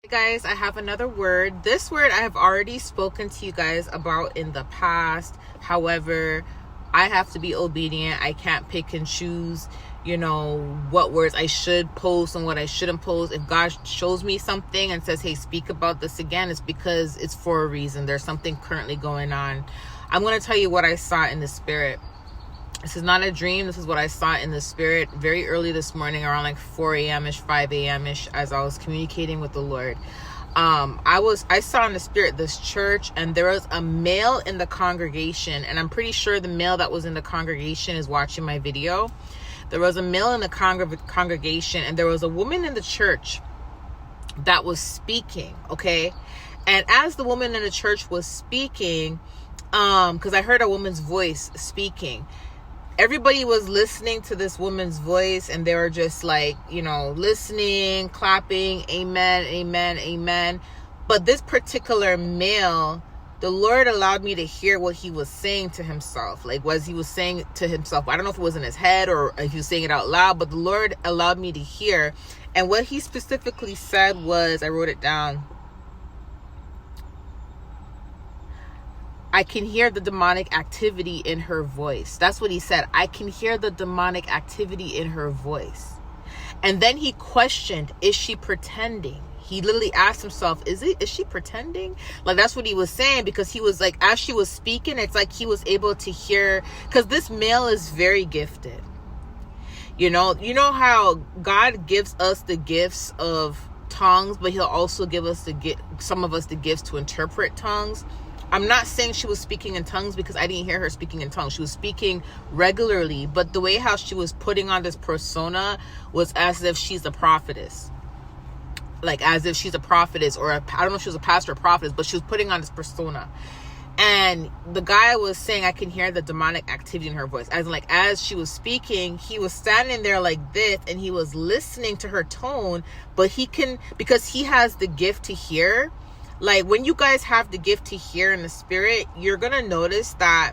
Guys, I have another word. This word I have already spoken to you guys about in the past. However, I have to be obedient. I can't pick and choose, what words I should post and what I shouldn't post. If God shows me something and says, hey, speak about this again, it's because it's for a reason. There's something currently going on. I'm going to tell you what I saw in the spirit. This is not a dream. This is what I saw in the spirit very early this morning, around like 4 a.m.-ish, 5 a.m.-ish, as I was communicating with the Lord. I saw in the spirit this church, and there was a male in the congregation, and I'm pretty sure the male that was in the congregation is watching my video. There was a male in the congregation, and there was a woman in the church that was speaking, okay? And as the woman in the church was speaking, because I heard a woman's voice speaking, everybody was listening to this woman's voice, and they were just like, listening, clapping, amen, amen, amen. But this particular male, the Lord allowed me to hear what he was saying to himself. Like, was he was saying to himself, I don't know if it was in his head or if he was saying it out loud, but the Lord allowed me to hear. And what he specifically said was, I wrote it down, I can hear the demonic activity in her voice. That's what he said. I can hear the demonic activity in her voice. And then he questioned, is she pretending? He literally asked himself, is she pretending? Like, that's what he was saying, because he was like, as she was speaking, it's like he was able to hear, because this male is very gifted. You know how God gives us the gifts of tongues, but he'll also give us some of us the gifts to interpret tongues. I'm not saying she was speaking in tongues, because I didn't hear her speaking in tongues. She was speaking regularly, but the way how she was putting on this persona was as if she's a prophetess. Like, as if she's a prophetess, or I don't know if she was a pastor or prophetess, but she was putting on this persona. And the guy was saying, I can hear the demonic activity in her voice. As she was speaking, he was standing there like this, and he was listening to her tone, but because he has the gift to hear. Like, when you guys have the gift to hear in the spirit, you're going to notice that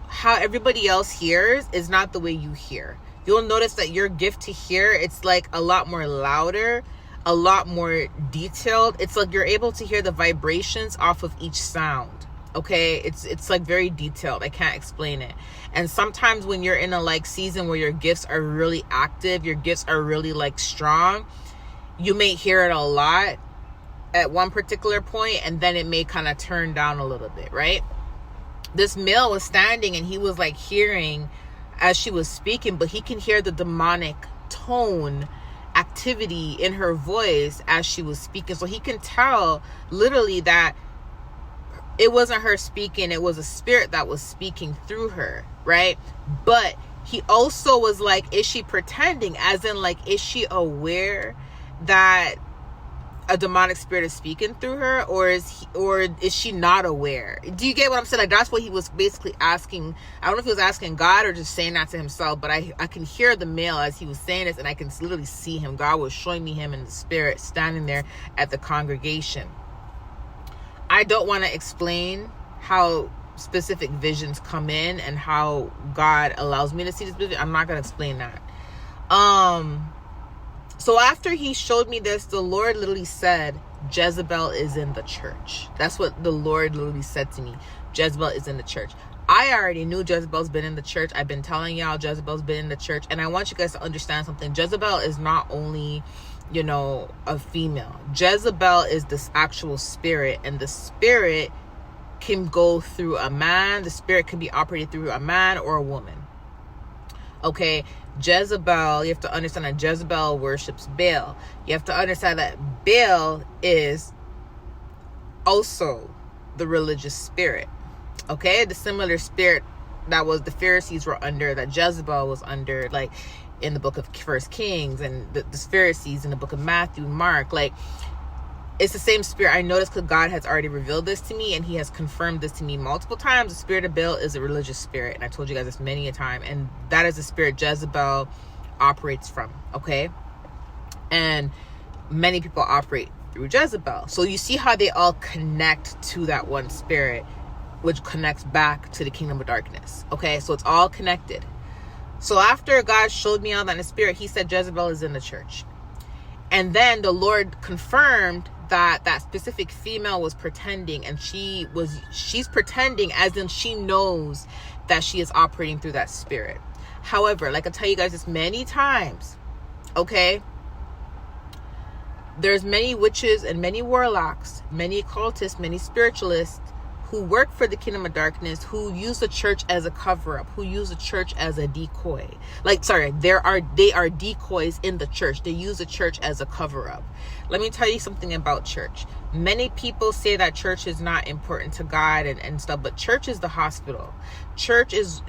how everybody else hears is not the way you hear. You'll notice that your gift to hear, it's like a lot more louder, a lot more detailed. It's like you're able to hear the vibrations off of each sound. Okay, it's like very detailed. I can't explain it. And sometimes when you're in a season where your gifts are really active, your gifts are really strong, you may hear it a lot at one particular point, and then it may kind of turn down a little bit, right? This male was standing, and he was hearing as she was speaking, but he can hear the demonic tone activity in her voice as she was speaking. So he can tell literally that it wasn't her speaking, it was a spirit that was speaking through her, right? But he also was like, is she pretending? As in, is she aware that a demonic spirit is speaking through her, or is she not aware? Do you get what I'm saying? That's what he was basically asking. I don't know if he was asking God or just saying that to himself, but I can hear the male as he was saying this, and I can literally see him. God was showing me him in the spirit, standing there at the congregation. I don't want to explain how specific visions come in and how God allows me to see this vision. I'm not going to explain that. So after he showed me this, the Lord literally said, Jezebel is in the church. That's what the Lord literally said to me. Jezebel is in the church. I already knew Jezebel's been in the church. I've been telling y'all Jezebel's been in the church. And I want you guys to understand something. Jezebel is not only, a female. Jezebel is this actual spirit. And the spirit can go through a man. The spirit can be operated through a man or a woman. Okay, Jezebel, you have to understand that Jezebel worships Baal. You have to understand that Baal is also the religious spirit. Okay, the similar spirit that was the Pharisees were under, that Jezebel was under, in the book of First Kings, and the Pharisees in the book of Matthew and Mark. It's the same spirit. I noticed because God has already revealed this to me, and he has confirmed this to me multiple times. The spirit of Baal is a religious spirit, and I told you guys this many a time, and that is the spirit Jezebel operates from, okay? And many people operate through Jezebel. So you see how they all connect to that one spirit, which connects back to the kingdom of darkness, okay? So it's all connected. So after God showed me all that in the spirit, he said Jezebel is in the church. And then the Lord confirmed that that specific female was pretending, and she's pretending as in she knows that she is operating through that spirit. However, like I tell you guys this many times, okay, there's many witches and many warlocks, many occultists, many spiritualists who work for the kingdom of darkness, who use the church as a cover-up, who use the church as a decoy. They are decoys in the church. They use the church as a cover-up. Let me tell you something about church. Many people say that church is not important to God and stuff, but church is the hospital.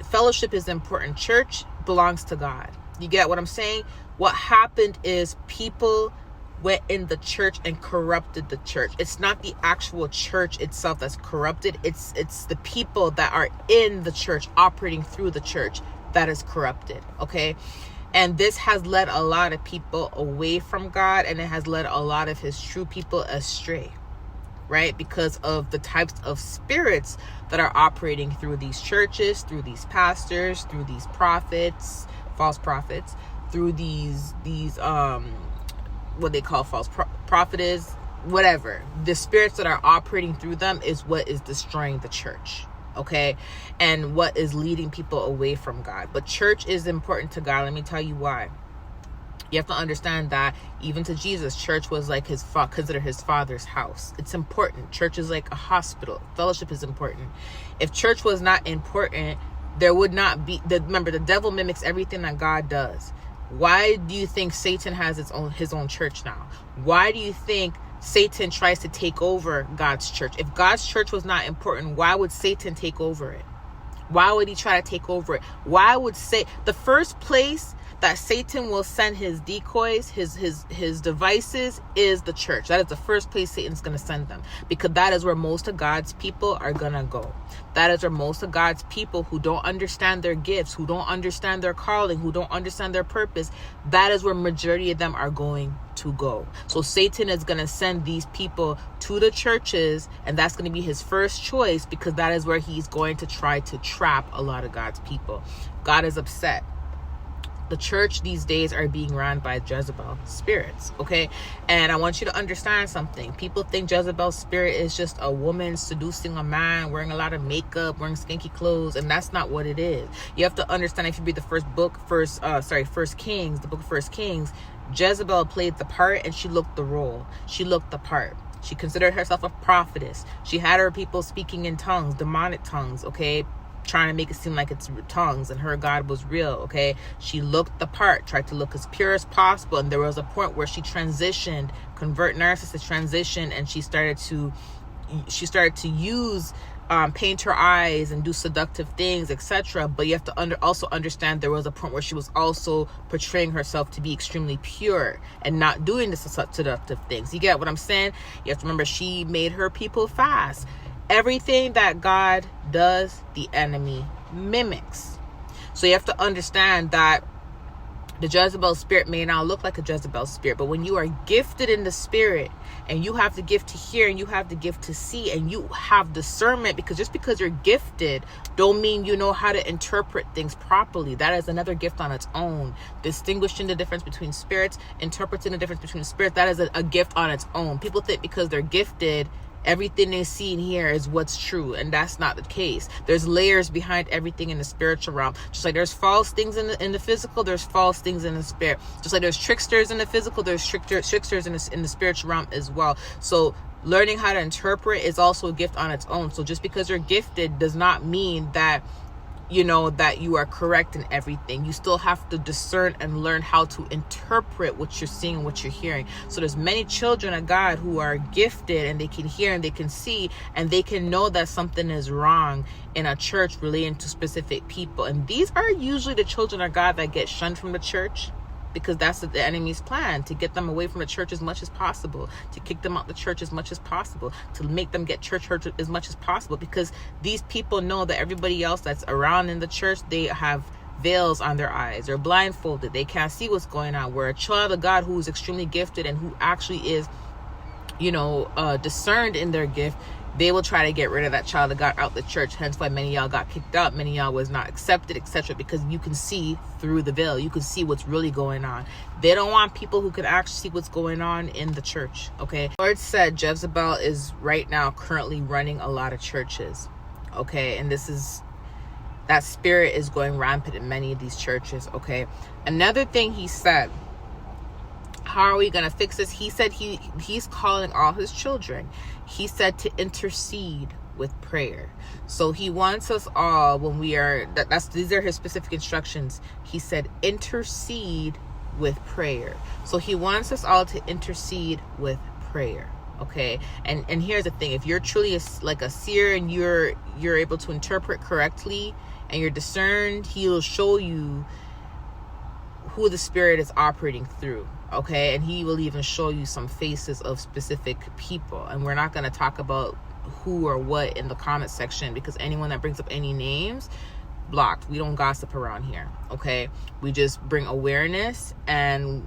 Fellowship is important. Church belongs to God. You get what I'm saying? What happened is people went in the church and corrupted the church. It's not the actual church itself that's corrupted. It's the people that are in the church, operating through the church, that is corrupted. Okay. And this has led a lot of people away from God, and it has led a lot of his true people astray, right? Because of the types of spirits that are operating through these churches, through these pastors, through these prophets, false prophets, through these what they call false prophetess, whatever. The spirits that are operating through them is what is destroying the church, okay? And what is leading people away from God. But church is important to God. Let me tell you why. You have to understand that even to Jesus, church was like considered his father's house. It's important. Church is like a hospital. Fellowship is important. If church was not important, there would not be, remember, the devil mimics everything that God does. Why do you think Satan has his own church now? Why do you think Satan tries to take over God's church? If God's church was not important, why would Satan take over it? Why would he try to take over it? Why would the first place that Satan will send his decoys, his devices, is the church? That is the first place Satan's going to send them, because that is where most of God's people are going to go. That is where most of God's people who don't understand their gifts, who don't understand their calling, who don't understand their purpose, that is where majority of them are going to go. So Satan is going to send these people to the churches, and that's going to be his first choice, because that is where he's going to try to trap a lot of God's people. God is upset. The church these days are being run by Jezebel spirits, okay? And I want you to understand something. People think Jezebel's spirit is just a woman seducing a man, wearing a lot of makeup, wearing skinky clothes, and that's not what it is. You have to understand, if you read the First Kings, the book of First Kings, Jezebel played the part, and she looked the role. She looked the part. She considered herself a prophetess. She had her people speaking in tongues, demonic tongues, okay? Trying to make it seem like it's tongues and her God was real, okay? She looked the part, tried to look as pure as possible, and there was a point where she transitioned, convert narcissist transition, and she started to use paint her eyes and do seductive things, etc. But you have to also understand there was a point where she was also portraying herself to be extremely pure and not doing the seductive things. You get what I'm saying? You have to remember, she made her people fast. Everything that God does, the enemy mimics. So you have to understand that the Jezebel spirit may not look like a Jezebel spirit, but when you are gifted in the spirit, and you have the gift to hear, and you have the gift to see, and you have discernment, because just because you're gifted don't mean you know how to interpret things properly. That is another gift on its own. Distinguishing the difference between spirits, interpreting the difference between spirits, that is a gift on its own. People think because they're gifted, everything they see and hear is what's true, and that's not the case. There's layers behind everything in the spiritual realm. Just like there's false things in the physical, there's false things in the spirit. Just like there's tricksters in the physical, there's tricksters in the spiritual realm as well. So learning how to interpret is also a gift on its own. So just because you're gifted does not mean that that you are correct in everything. You still have to discern and learn how to interpret what you're seeing and what you're hearing. So there's many children of God who are gifted, and they can hear and they can see, and they can know that something is wrong in a church relating to specific people. And these are usually the children of God that get shunned from the church, because that's the enemy's plan, to get them away from the church as much as possible, to kick them out the church as much as possible, to make them get church hurt as much as possible, because these people know that everybody else that's around in the church, they have veils on their eyes, they're blindfolded, they can't see what's going on. Where a child of God who is extremely gifted and who actually is discerned in their gift, they will try to get rid of that child that got out the church. Hence why many of y'all got kicked out, many of y'all was not accepted, etc. Because you can see through the veil, you can see what's really going on. They don't want people who can actually see what's going on in the church. Okay, the Lord said Jezebel is right now currently running a lot of churches. Okay, and that spirit is going rampant in many of these churches. Okay, another thing he said, how are we going to fix this? He said he's calling all his children. He said to intercede with prayer. So he wants us all, when we are, these are his specific instructions. He said intercede with prayer. So he wants us all to intercede with prayer. Okay, and here's the thing: if you're truly like a seer and you're able to interpret correctly and you're discerned, he'll show you who the spirit is operating through. Okay, and he will even show you some faces of specific people. And we're not going to talk about who or what in the comment section, because anyone that brings up any names, blocked. We don't gossip around here. Okay, we just bring awareness and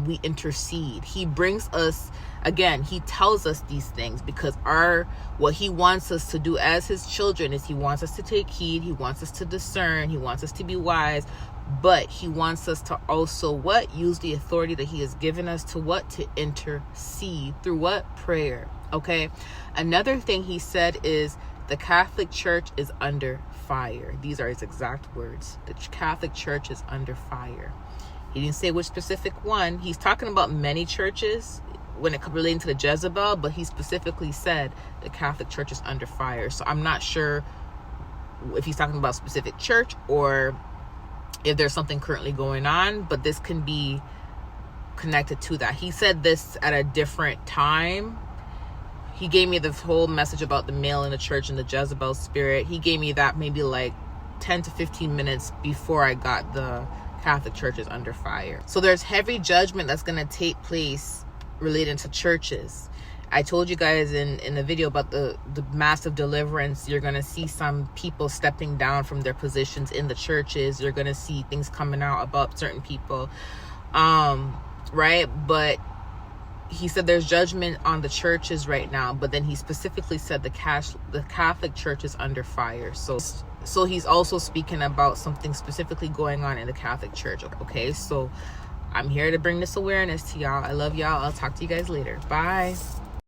we intercede. He brings us, again, he tells us these things because what he wants us to do as his children is he wants us to take heed, he wants us to discern, he wants us to be wise, but he wants us to also use the authority that he has given us to intercede through prayer. Okay, another thing he said is the Catholic Church is under fire. These are his exact words. The Catholic Church is under fire. He didn't say which specific one. He's talking about many churches when it relating to the Jezebel, but he specifically said the Catholic Church is under fire. So I'm not sure if he's talking about a specific church or if there's something currently going on, but this can be connected to that. He said this at a different time. He gave me the whole message about the male in the church and the Jezebel spirit. He gave me that maybe like 10 to 15 minutes before I got the Catholic Church is under fire. So there's heavy judgment that's going to take place related to churches. I told you guys in the video about the massive deliverance. You're going to see some people stepping down from their positions in the churches. You're going to see things coming out about certain people. Right? But he said there's judgment on the churches right now, but then he specifically said the Catholic Church is under fire. So he's also speaking about something specifically going on in the Catholic Church. Okay, so I'm here to bring this awareness to y'all. I love y'all. I'll talk to you guys later. Bye.